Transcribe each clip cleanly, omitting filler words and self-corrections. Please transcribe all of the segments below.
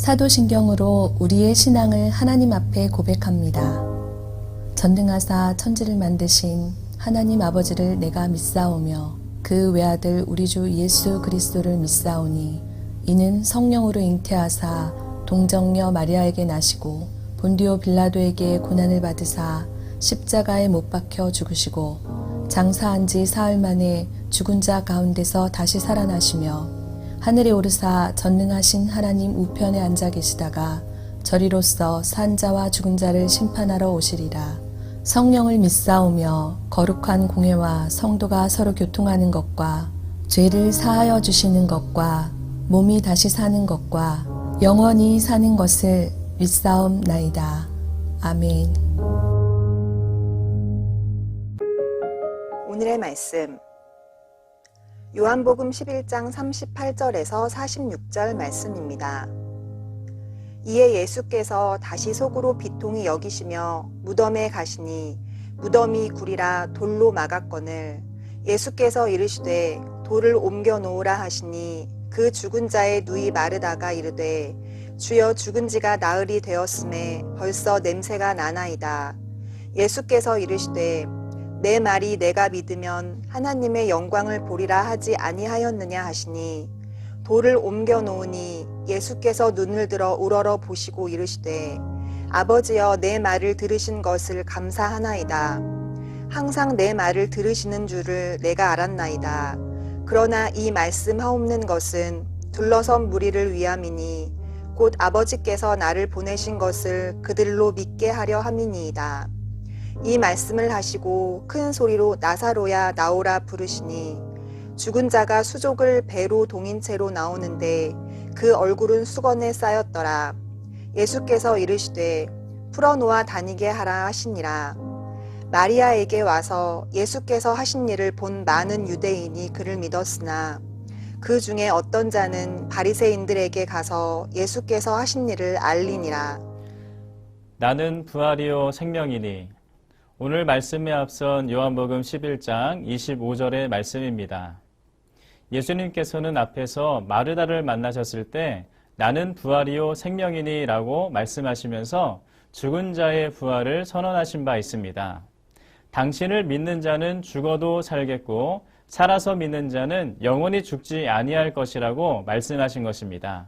사도신경으로 우리의 신앙을 하나님 앞에 고백합니다. 전능하사 천지를 만드신 하나님 아버지를 내가 믿사오며 그 외아들 우리 주 예수 그리스도를 믿사오니 이는 성령으로 잉태하사 동정녀 마리아에게 나시고 본디오 빌라도에게 고난을 받으사 십자가에 못 박혀 죽으시고 장사한 지 사흘 만에 죽은 자 가운데서 다시 살아나시며 하늘에 오르사 전능하신 하나님 우편에 앉아 계시다가 저리로서 산 자와 죽은 자를 심판하러 오시리라. 성령을 믿사오며 거룩한 공회와 성도가 서로 교통하는 것과 죄를 사하여 주시는 것과 몸이 다시 사는 것과 영원히 사는 것을 믿사옵나이다. 아멘. 오늘의 말씀 요한복음 11장 38절에서 46절 말씀입니다. 이에 예수께서 다시 속으로 비통히 여기시며 무덤에 가시니 무덤이 굴이라 돌로 막았거늘 예수께서 이르시되 돌을 옮겨 놓으라 하시니 그 죽은 자의 누이 마르다가 이르되 주여 죽은 지가 나흘이 되었음에 벌써 냄새가 나나이다. 예수께서 이르시되 내 말이 내가 믿으면 하나님의 영광을 보리라 하지 아니하였느냐 하시니 돌을 옮겨 놓으니 예수께서 눈을 들어 우러러 보시고 이르시되 아버지여 내 말을 들으신 것을 감사하나이다. 항상 내 말을 들으시는 줄을 내가 알았나이다. 그러나 이 말씀하옵는 것은 둘러선 무리를 위함이니 곧 아버지께서 나를 보내신 것을 그들로 믿게 하려 함이니이다. 이 말씀을 하시고 큰 소리로 나사로야 나오라 부르시니 죽은 자가 수족을 배로 동인 채로 나오는데 그 얼굴은 수건에 쌓였더라. 예수께서 이르시되 풀어놓아 다니게 하라 하시니라. 마리아에게 와서 예수께서 하신 일을 본 많은 유대인이 그를 믿었으나 그 중에 어떤 자는 바리새인들에게 가서 예수께서 하신 일을 알리니라. 나는 부활이요 생명이니. 오늘 말씀에 앞선 요한복음 11장 25절의 말씀입니다. 예수님께서는 앞에서 마르다를 만나셨을 때 나는 부활이요 생명이니 라고 말씀하시면서 죽은 자의 부활을 선언하신 바 있습니다. 당신을 믿는 자는 죽어도 살겠고 살아서 믿는 자는 영원히 죽지 아니할 것이라고 말씀하신 것입니다.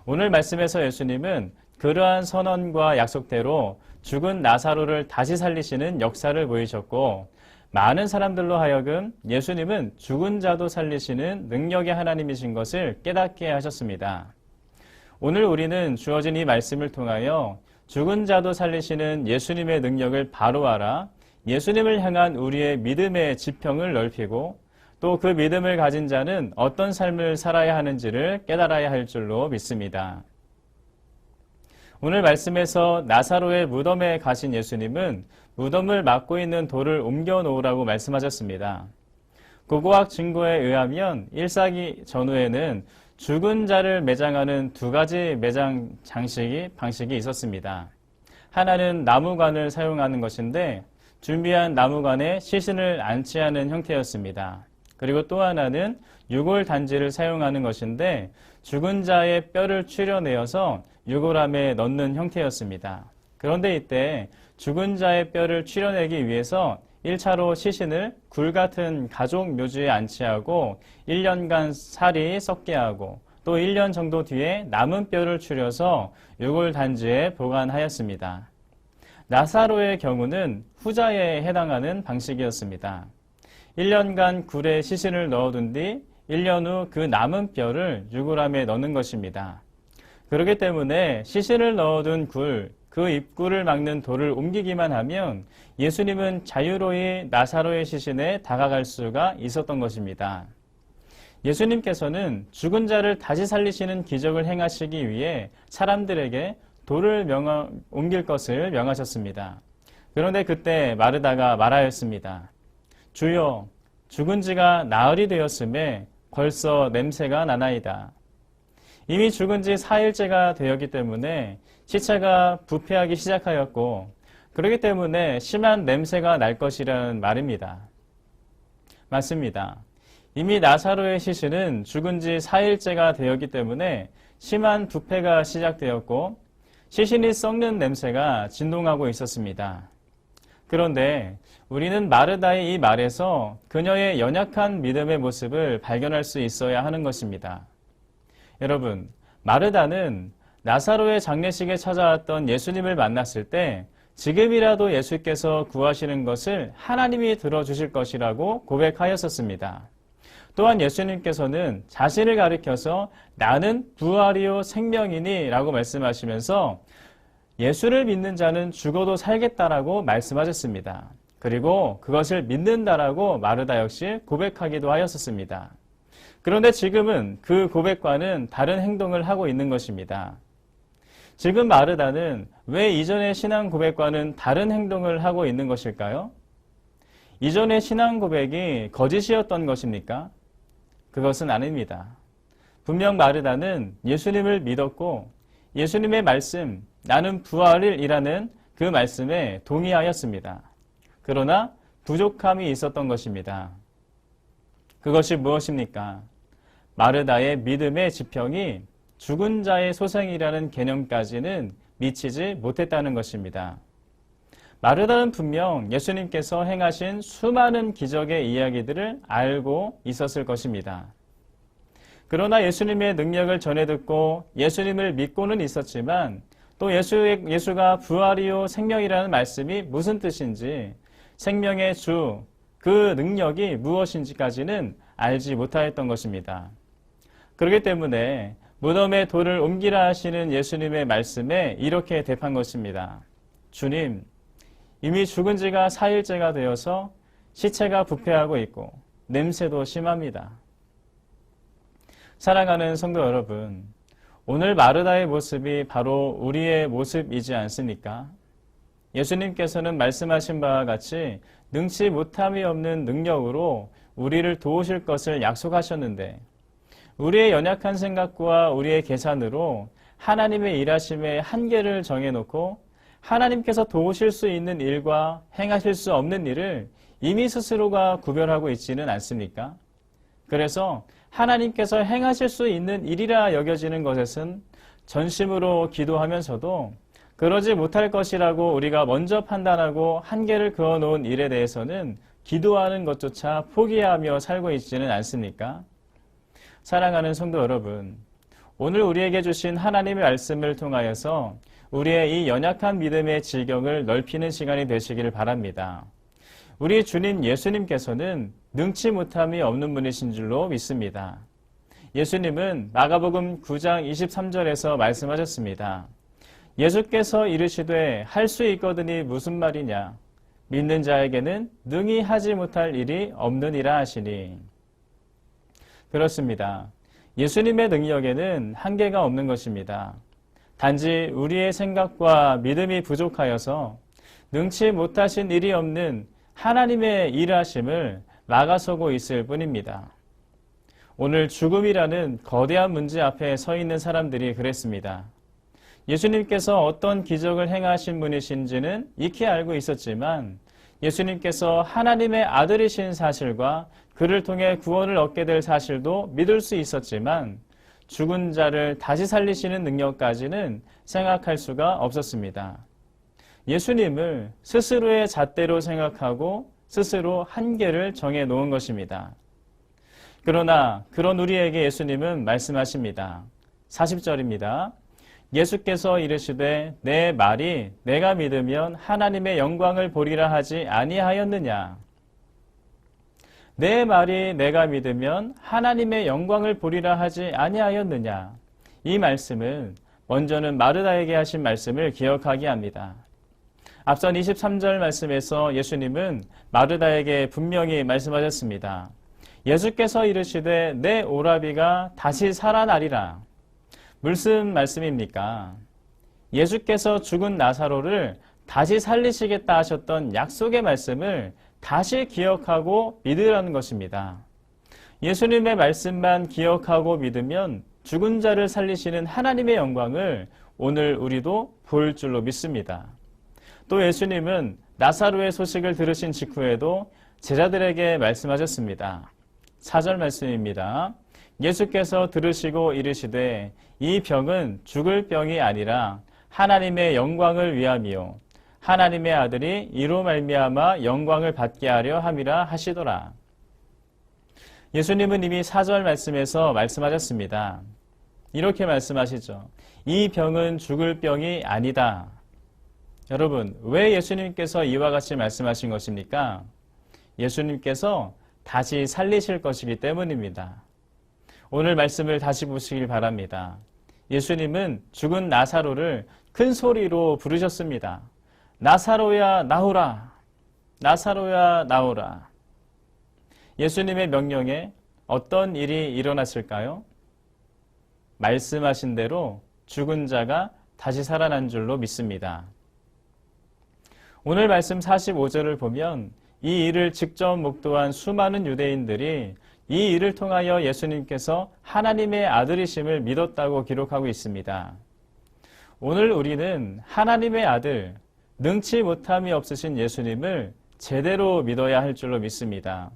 오늘 말씀에서 예수님은 그러한 선언과 약속대로 죽은 나사로를 다시 살리시는 역사를 보이셨고 많은 사람들로 하여금 예수님은 죽은 자도 살리시는 능력의 하나님이신 것을 깨닫게 하셨습니다. 오늘 우리는 주어진 이 말씀을 통하여 죽은 자도 살리시는 예수님의 능력을 바로 알아 예수님을 향한 우리의 믿음의 지평을 넓히고 또 그 믿음을 가진 자는 어떤 삶을 살아야 하는지를 깨달아야 할 줄로 믿습니다. 오늘 말씀에서 나사로의 무덤에 가신 예수님은 무덤을 막고 있는 돌을 옮겨 놓으라고 말씀하셨습니다. 고고학 증거에 의하면 1세기 전후에는 죽은 자를 매장하는 두 가지 매장 방식이 있었습니다. 하나는 나무관을 사용하는 것인데 준비한 나무관에 시신을 안치하는 형태였습니다. 그리고 또 하나는 유골단지를 사용하는 것인데 죽은 자의 뼈를 추려내어서 유골함에 넣는 형태였습니다. 그런데 이때 죽은 자의 뼈를 추려내기 위해서 1차로 시신을 굴 같은 가족 묘지에 안치하고 1년간 살이 썩게 하고 또 1년 정도 뒤에 남은 뼈를 추려서 유골단지에 보관하였습니다. 나사로의 경우는 후자에 해당하는 방식이었습니다. 1년간 굴에 시신을 넣어둔 뒤 1년 후 그 남은 뼈를 유골함에 넣는 것입니다. 그렇기 때문에 시신을 넣어둔 굴, 그 입구를 막는 돌을 옮기기만 하면 예수님은 자유로이 나사로의 시신에 다가갈 수가 있었던 것입니다. 예수님께서는 죽은 자를 다시 살리시는 기적을 행하시기 위해 사람들에게 돌을 옮길 것을 명하셨습니다. 그런데 그때 마르다가 말하였습니다. 주여, 죽은 지가 나흘이 되었음에 벌써 냄새가 나나이다. 이미 죽은 지 4일째가 되었기 때문에 시체가 부패하기 시작하였고 그렇기 때문에 심한 냄새가 날 것이라는 말입니다. 맞습니다. 이미 나사로의 시신은 죽은 지 4일째가 되었기 때문에 심한 부패가 시작되었고 시신이 썩는 냄새가 진동하고 있었습니다. 그런데 우리는 마르다의 이 말에서 그녀의 연약한 믿음의 모습을 발견할 수 있어야 하는 것입니다. 여러분, 마르다는 나사로의 장례식에 찾아왔던 예수님을 만났을 때 지금이라도 예수께서 구하시는 것을 하나님이 들어주실 것이라고 고백하였었습니다. 또한 예수님께서는 자신을 가리켜서 나는 부활이요 생명이니 라고 말씀하시면서 예수를 믿는 자는 죽어도 살겠다라고 말씀하셨습니다. 그리고 그것을 믿는다라고 마르다 역시 고백하기도 하였었습니다. 그런데 지금은 그 고백과는 다른 행동을 하고 있는 것입니다. 지금 마르다는 왜 이전의 신앙 고백과는 다른 행동을 하고 있는 것일까요? 이전의 신앙 고백이 거짓이었던 것입니까? 그것은 아닙니다. 분명 마르다는 예수님을 믿었고 예수님의 말씀, 나는 부활이라는 그 말씀에 동의하였습니다. 그러나 부족함이 있었던 것입니다. 그것이 무엇입니까? 마르다의 믿음의 지평이 죽은 자의 소생이라는 개념까지는 미치지 못했다는 것입니다. 마르다는 분명 예수님께서 행하신 수많은 기적의 이야기들을 알고 있었을 것입니다. 그러나 예수님의 능력을 전해 듣고 예수님을 믿고는 있었지만 또 예수가 부활이요 생명이라는 말씀이 무슨 뜻인지 생명의 주, 그 능력이 무엇인지까지는 알지 못하였던 것입니다. 그렇기 때문에 무덤에 돌을 옮기라 하시는 예수님의 말씀에 이렇게 대답한 것입니다. 주님, 이미 죽은 지가 4일째가 되어서 시체가 부패하고 있고 냄새도 심합니다. 사랑하는 성도 여러분, 오늘 마르다의 모습이 바로 우리의 모습이지 않습니까? 예수님께서는 말씀하신 바와 같이 능치 못함이 없는 능력으로 우리를 도우실 것을 약속하셨는데 우리의 연약한 생각과 우리의 계산으로 하나님의 일하심의 한계를 정해놓고 하나님께서 도우실 수 있는 일과 행하실 수 없는 일을 이미 스스로가 구별하고 있지는 않습니까? 그래서 하나님께서 행하실 수 있는 일이라 여겨지는 것에선 전심으로 기도하면서도 그러지 못할 것이라고 우리가 먼저 판단하고 한계를 그어놓은 일에 대해서는 기도하는 것조차 포기하며 살고 있지는 않습니까? 사랑하는 성도 여러분, 오늘 우리에게 주신 하나님의 말씀을 통하여서 우리의 이 연약한 믿음의 질경을 넓히는 시간이 되시기를 바랍니다. 우리 주님 예수님께서는 능치 못함이 없는 분이신 줄로 믿습니다. 예수님은 마가복음 9장 23절에서 말씀하셨습니다. 예수께서 이르시되 할 수 있거든이 무슨 말이냐? 믿는 자에게는 능히 하지 못할 일이 없느니라 하시니. 그렇습니다. 예수님의 능력에는 한계가 없는 것입니다. 단지 우리의 생각과 믿음이 부족하여서 능치 못하신 일이 없는 하나님의 일하심을 막아서고 있을 뿐입니다. 오늘 죽음이라는 거대한 문제 앞에 서 있는 사람들이 그랬습니다. 예수님께서 어떤 기적을 행하신 분이신지는 익히 알고 있었지만 예수님께서 하나님의 아들이신 사실과 그를 통해 구원을 얻게 될 사실도 믿을 수 있었지만 죽은 자를 다시 살리시는 능력까지는 생각할 수가 없었습니다. 예수님을 스스로의 잣대로 생각하고 스스로 한계를 정해 놓은 것입니다. 그러나 그런 우리에게 예수님은 말씀하십니다. 40절입니다. 예수께서 이르시되 내 말이 내가 믿으면 하나님의 영광을 보리라 하지 아니하였느냐. 내 말이 내가 믿으면 하나님의 영광을 보리라 하지 아니하였느냐. 이 말씀은 먼저는 마르다에게 하신 말씀을 기억하게 합니다. 앞선 23절 말씀에서 예수님은 마르다에게 분명히 말씀하셨습니다. 예수께서 이르시되 내 오라비가 다시 살아나리라. 무슨 말씀입니까? 예수께서 죽은 나사로를 다시 살리시겠다 하셨던 약속의 말씀을 다시 기억하고 믿으라는 것입니다. 예수님의 말씀만 기억하고 믿으면 죽은 자를 살리시는 하나님의 영광을 오늘 우리도 볼 줄로 믿습니다. 또 예수님은 나사로의 소식을 들으신 직후에도 제자들에게 말씀하셨습니다. 4절 말씀입니다. 예수께서 들으시고 이르시되 이 병은 죽을 병이 아니라 하나님의 영광을 위함이요 하나님의 아들이 이로 말미암아 영광을 받게 하려 함이라 하시더라. 예수님은 이미 4절 말씀에서 말씀하셨습니다. 이렇게 말씀하시죠. 이 병은 죽을 병이 아니다. 여러분, 왜 예수님께서 이와 같이 말씀하신 것입니까? 예수님께서 다시 살리실 것이기 때문입니다. 오늘 말씀을 다시 보시길 바랍니다. 예수님은 죽은 나사로를 큰 소리로 부르셨습니다. 나사로야 나오라. 나사로야 나오라. 예수님의 명령에 어떤 일이 일어났을까요? 말씀하신 대로 죽은 자가 다시 살아난 줄로 믿습니다. 오늘 말씀 45절을 보면 이 일을 직접 목도한 수많은 유대인들이 이 일을 통하여 예수님께서 하나님의 아들이심을 믿었다고 기록하고 있습니다. 오늘 우리는 하나님의 아들, 능치 못함이 없으신 예수님을 제대로 믿어야 할 줄로 믿습니다.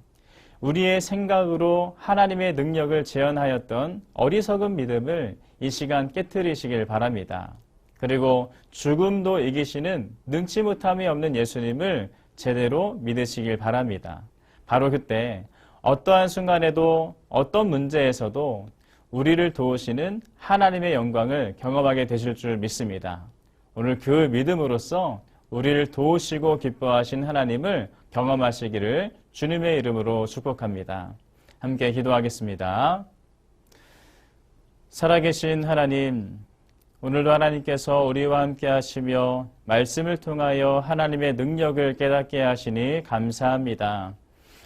우리의 생각으로 하나님의 능력을 제한하였던 어리석은 믿음을 이 시간 깨트리시길 바랍니다. 그리고 죽음도 이기시는 능치 못함이 없는 예수님을 제대로 믿으시길 바랍니다. 바로 그때 어떠한 순간에도 어떤 문제에서도 우리를 도우시는 하나님의 영광을 경험하게 되실 줄 믿습니다. 오늘 그 믿음으로써 우리를 도우시고 기뻐하신 하나님을 경험하시기를 주님의 이름으로 축복합니다. 함께 기도하겠습니다. 살아계신 하나님, 오늘도 하나님께서 우리와 함께 하시며 말씀을 통하여 하나님의 능력을 깨닫게 하시니 감사합니다.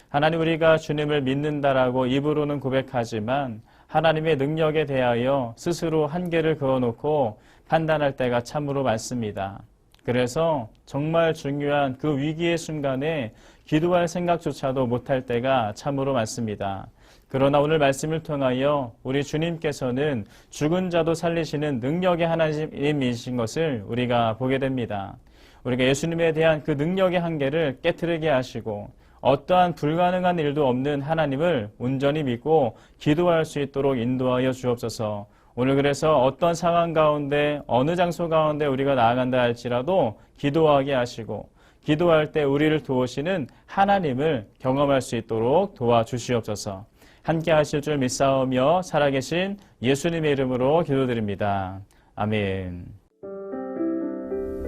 하나님, 우리가 주님을 믿는다라고 입으로는 고백하지만 하나님의 능력에 대하여 스스로 한계를 그어놓고 판단할 때가 참으로 많습니다. 그래서 정말 중요한 그 위기의 순간에 기도할 생각조차도 못할 때가 참으로 많습니다. 그러나 오늘 말씀을 통하여 우리 주님께서는 죽은 자도 살리시는 능력의 하나님이신 것을 우리가 보게 됩니다. 우리가 예수님에 대한 그 능력의 한계를 깨트리게 하시고 어떠한 불가능한 일도 없는 하나님을 온전히 믿고 기도할 수 있도록 인도하여 주옵소서. 오늘 그래서 어떤 상황 가운데 어느 장소 가운데 우리가 나아간다 할지라도 기도하게 하시고 기도할 때 우리를 도우시는 하나님을 경험할 수 있도록 도와주시옵소서. 함께 하실 줄 믿사오며 살아계신 예수님의 이름으로 기도드립니다. 아멘.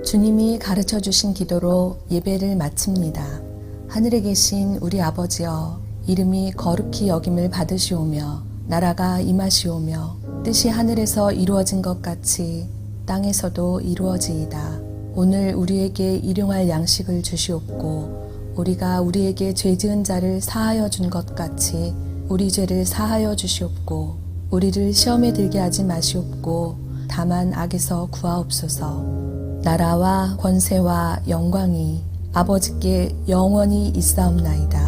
주님이 가르쳐 주신 기도로 예배를 마칩니다. 하늘에 계신 우리 아버지여, 이름이 거룩히 여김을 받으시오며 나라가 임하시오며 뜻이 하늘에서 이루어진 것 같이 땅에서도 이루어지이다. 오늘 우리에게 일용할 양식을 주시옵고 우리가 우리에게 죄 지은 자를 사하여 준 것 같이 우리 죄를 사하여 주시옵고 우리를 시험에 들게 하지 마시옵고 다만 악에서 구하옵소서. 나라와 권세와 영광이 아버지께 영원히 있사옵나이다.